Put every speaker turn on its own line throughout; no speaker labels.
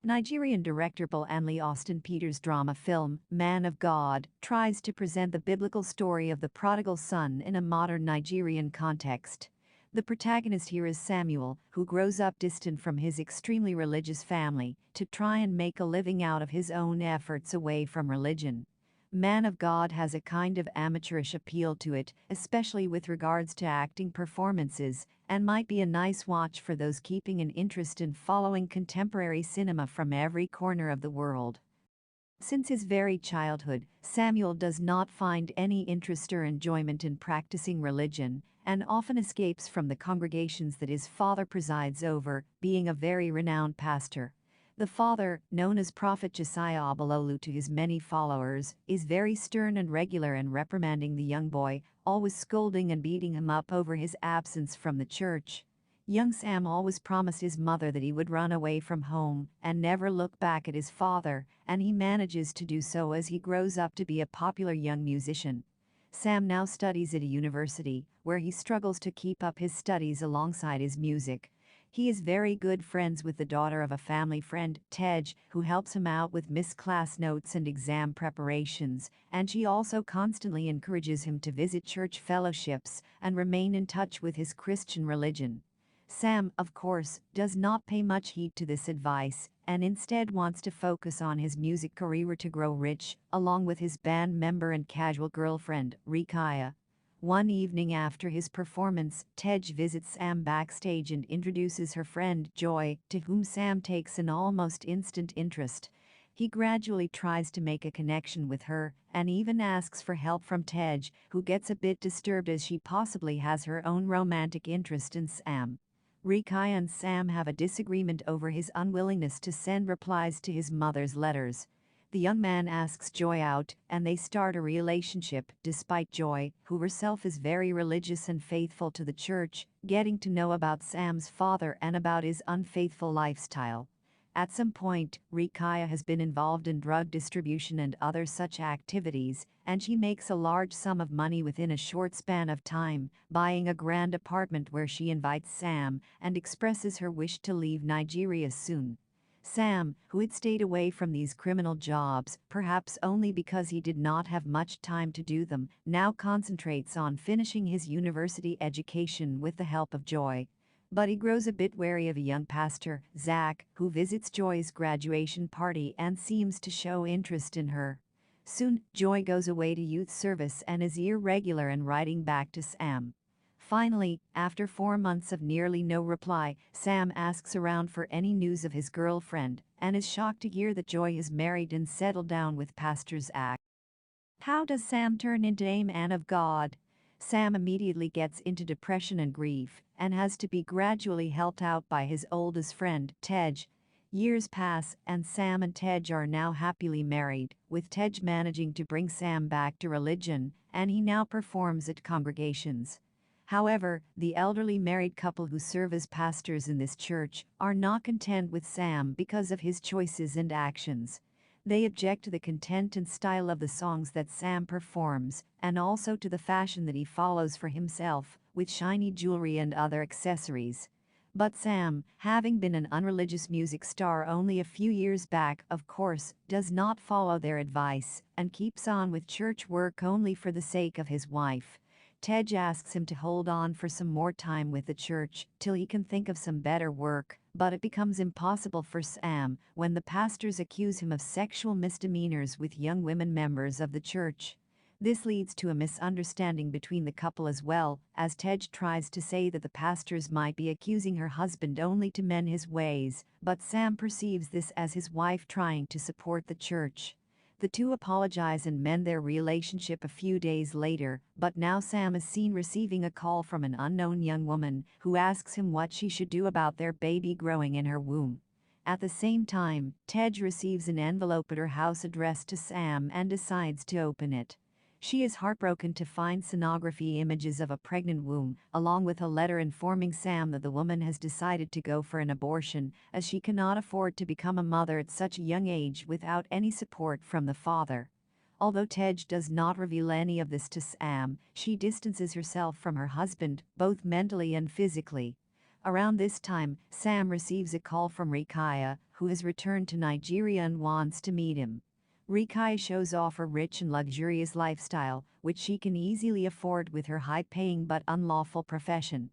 Nigerian director Bolanle Austin Peters' drama film, Man of God, tries to present the biblical story of the prodigal son in a modern Nigerian context. The protagonist here is Samuel, who grows up distant from his extremely religious family to try and make a living out of his own efforts away from religion. Man of God has a kind of amateurish appeal to it, especially with regards to acting performances, and might be a nice watch for those keeping an interest in following contemporary cinema from every corner of the world. Since his very childhood, Samuel does not find any interest or enjoyment in practicing religion, and often escapes from the congregations that his father presides over, being a very renowned pastor. The father, known as Prophet Josiah Abalolu to his many followers, is very stern and regular in reprimanding the young boy, always scolding and beating him up over his absence from the church. Young Sam always promised his mother that he would run away from home and never look back at his father, and he manages to do so as he grows up to be a popular young musician. Sam now studies at a university, where he struggles to keep up his studies alongside his music. He is very good friends with the daughter of a family friend, Tej, who helps him out with class notes and exam preparations, and she also constantly encourages him to visit church fellowships and remain in touch with his Christian religion. Sam, of course, does not pay much heed to this advice, and instead wants to focus on his music career to grow rich, along with his band member and casual girlfriend, Rikaya. One evening after his performance, Tej visits Sam backstage and introduces her friend, Joy, to whom Sam takes an almost instant interest. He gradually tries to make a connection with her, and even asks for help from Tej, who gets a bit disturbed as she possibly has her own romantic interest in Sam. Rikaya and Sam have a disagreement over his unwillingness to send replies to his mother's letters. The young man asks Joy out, and they start a relationship, despite Joy, who herself is very religious and faithful to the church, getting to know about Sam's father and about his unfaithful lifestyle. At some point, Rikaya has been involved in drug distribution and other such activities, and she makes a large sum of money within a short span of time, buying a grand apartment where she invites Sam and expresses her wish to leave Nigeria soon. Sam, who had stayed away from these criminal jobs, perhaps only because he did not have much time to do them, now concentrates on finishing his university education with the help of Joy. But he grows a bit wary of a young pastor, Zach, who visits Joy's graduation party and seems to show interest in her. Soon, Joy goes away to youth service and is irregular in writing back to Sam. Finally, after 4 months of nearly no reply, Sam asks around for any news of his girlfriend and is shocked to hear that Joy is married and settled down with Pastor Zach. How does Sam turn into a man of God? Sam immediately gets into depression and grief and has to be gradually helped out by his oldest friend, Tej. Years pass and Sam and Tej are now happily married, with Tej managing to bring Sam back to religion, and he now performs at congregations. However, the elderly married couple who serve as pastors in this church are not content with Sam because of his choices and actions. They object to the content and style of the songs that Sam performs, and also to the fashion that he follows for himself, with shiny jewelry and other accessories. But Sam, having been an unreligious music star only a few years back, of course, does not follow their advice, and keeps on with church work only for the sake of his wife. Tej asks him to hold on for some more time with the church, till he can think of some better work, but it becomes impossible for Sam when the pastors accuse him of sexual misdemeanors with young women members of the church. This leads to a misunderstanding between the couple as well, as Tej tries to say that the pastors might be accusing her husband only to mend his ways, but Sam perceives this as his wife trying to support the church. The two apologize and mend their relationship a few days later, but now Sam is seen receiving a call from an unknown young woman who asks him what she should do about their baby growing in her womb. At the same time, Tej receives an envelope at her house addressed to Sam and decides to open it. She is heartbroken to find sonography images of a pregnant womb, along with a letter informing Sam that the woman has decided to go for an abortion, as she cannot afford to become a mother at such a young age without any support from the father. Although Tej does not reveal any of this to Sam, she distances herself from her husband, both mentally and physically. Around this time, Sam receives a call from Rikaya, who has returned to Nigeria and wants to meet him. Rikaya shows off her rich and luxurious lifestyle, which she can easily afford with her high-paying but unlawful profession.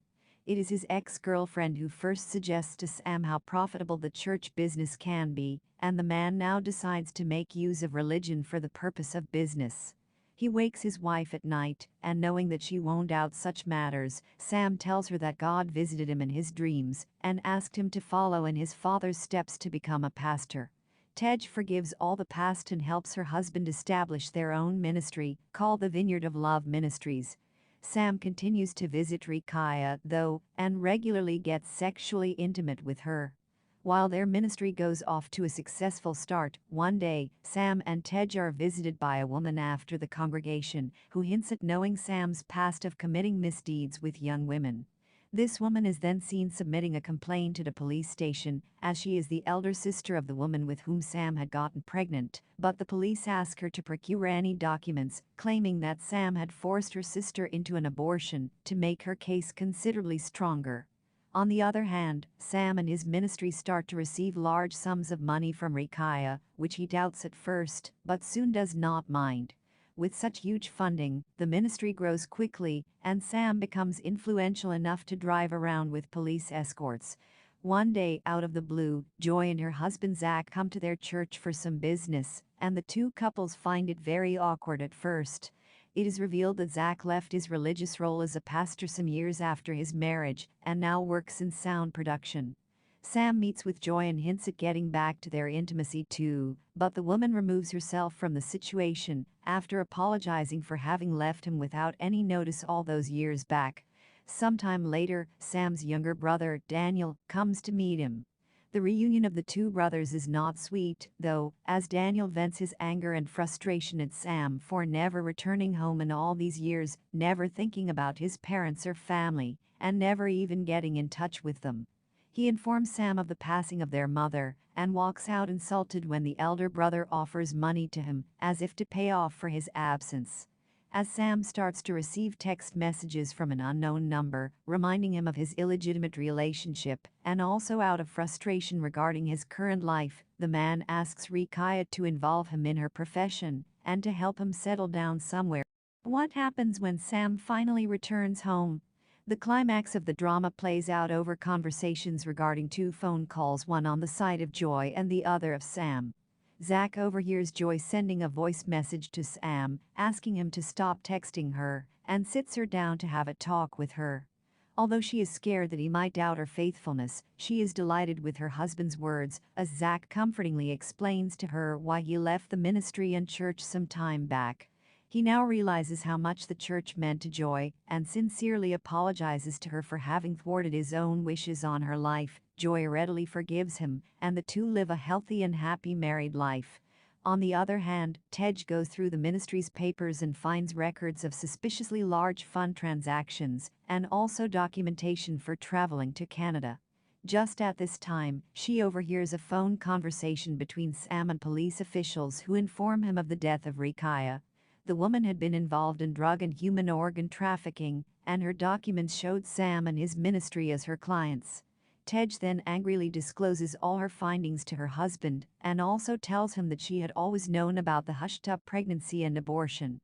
It is his ex-girlfriend who first suggests to Sam how profitable the church business can be, and the man now decides to make use of religion for the purpose of business. He wakes his wife at night, and knowing that she won't doubt such matters, Sam tells her that God visited him in his dreams and asked him to follow in his father's steps to become a pastor. Tej forgives all the past and helps her husband establish their own ministry, called the Vineyard of Love Ministries. Sam continues to visit Rikaya, though, and regularly gets sexually intimate with her. While their ministry goes off to a successful start, one day, Sam and Tej are visited by a woman after the congregation, who hints at knowing Sam's past of committing misdeeds with young women. This woman is then seen submitting a complaint to the police station, as she is the elder sister of the woman with whom Sam had gotten pregnant, but the police ask her to procure any documents, claiming that Sam had forced her sister into an abortion to make her case considerably stronger. On the other hand, Sam and his ministry start to receive large sums of money from Rikaya, which he doubts at first, but soon does not mind. With such huge funding, the ministry grows quickly, and Sam becomes influential enough to drive around with police escorts. One day, out of the blue, Joy and her husband Zach come to their church for some business, and the two couples find it very awkward at first. It is revealed that Zach left his religious role as a pastor some years after his marriage, and now works in sound production. Sam meets with Joy and hints at getting back to their intimacy too, but the woman removes herself from the situation, after apologizing for having left him without any notice all those years back. Sometime later, Sam's younger brother, Daniel, comes to meet him. The reunion of the two brothers is not sweet, though, as Daniel vents his anger and frustration at Sam for never returning home in all these years, never thinking about his parents or family, and never even getting in touch with them. He informs Sam of the passing of their mother, and walks out insulted when the elder brother offers money to him, as if to pay off for his absence. As Sam starts to receive text messages from an unknown number, reminding him of his illegitimate relationship, and also out of frustration regarding his current life, the man asks Rikaya to involve him in her profession, and to help him settle down somewhere. What happens when Sam finally returns home? The climax of the drama plays out over conversations regarding two phone calls, one on the side of Joy and the other of Sam. Zach overhears Joy sending a voice message to Sam, asking him to stop texting her, and sits her down to have a talk with her. Although she is scared that he might doubt her faithfulness, she is delighted with her husband's words, as Zach comfortingly explains to her why he left the ministry and church some time back. He now realizes how much the church meant to Joy, and sincerely apologizes to her for having thwarted his own wishes on her life. Joy readily forgives him, and the two live a healthy and happy married life. On the other hand, Tej goes through the ministry's papers and finds records of suspiciously large fund transactions, and also documentation for traveling to Canada. Just at this time, she overhears a phone conversation between Sam and police officials who inform him of the death of Rikaya. The woman had been involved in drug and human organ trafficking, and her documents showed Sam and his ministry as her clients. Tej then angrily discloses all her findings to her husband, and also tells him that she had always known about the hushed-up pregnancy and abortion.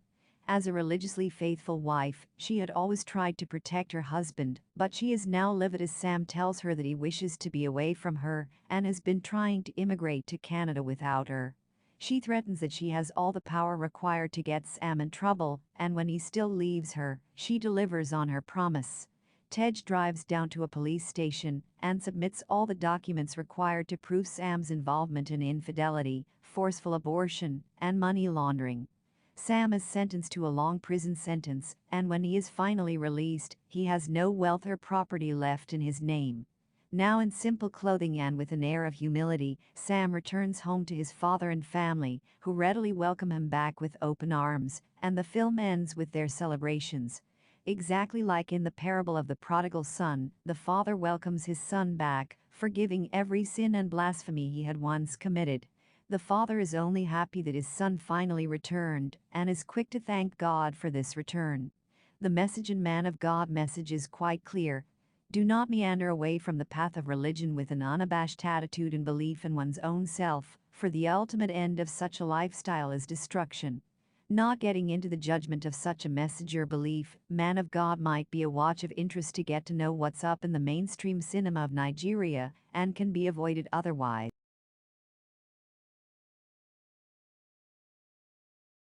As a religiously faithful wife, she had always tried to protect her husband, but she is now livid as Sam tells her that he wishes to be away from her, and has been trying to immigrate to Canada without her. She threatens that she has all the power required to get Sam in trouble, and when he still leaves her, she delivers on her promise. Tej drives down to a police station and submits all the documents required to prove Sam's involvement in infidelity, forceful abortion, and money laundering. Sam is sentenced to a long prison sentence, and when he is finally released, he has no wealth or property left in his name. Now in simple clothing and with an air of humility, Sam returns home to his father and family, who readily welcome him back with open arms, and the film ends with their celebrations. Exactly like in the parable of the prodigal son, the father welcomes his son back, forgiving every sin and blasphemy he had once committed. The father is only happy that his son finally returned, and is quick to thank God for this return. The message in Man of God message is quite clear. Do not meander away from the path of religion with an unabashed attitude and belief in one's own self, for the ultimate end of such a lifestyle is destruction. Not getting into the judgment of such a message or belief, Man of God might be a watch of interest to get to know what's up in the mainstream cinema of Nigeria and can be avoided otherwise.